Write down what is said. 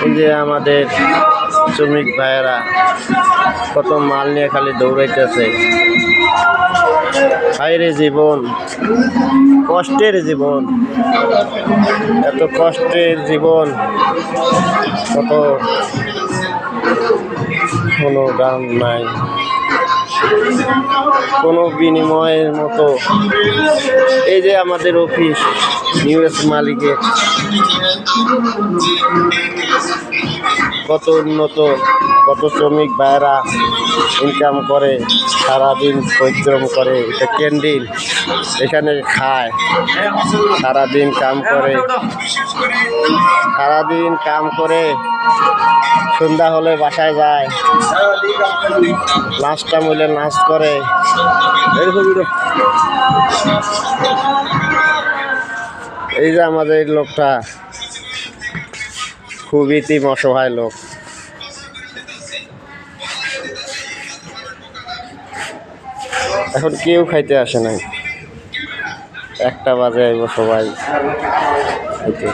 এই যে আমাদের শ্রমিক ভাইয়েরা কত মাল নিয়ে খালি দৌড়াইতেছে। হায়রে জীবন, কষ্টের জীবন, এত কষ্টের জীবন, কত কোনো দাম নাই, কোনো বিনিময়ের মতো। এই যে আমাদের অফিস নিউএস মালিকের কত উন্নত, কত শ্রমিক ভাইয়েরা ইনকাম করে, সারাদিন পরিশ্রম করে। এটা ক্যান্টিন, এখানে খায়, সারাদিন কাম করে, সারাদিন কাম করে সন্ধ্যা হলে বাসায় যায়, নাস্তা মিলে নাচ করে। এই যে আমাদের লোকটা খুবই অসহায় লোক। এখন কেউ খাইতে আসে নাই, 1টা বাজে আইব সবাই খাইতে।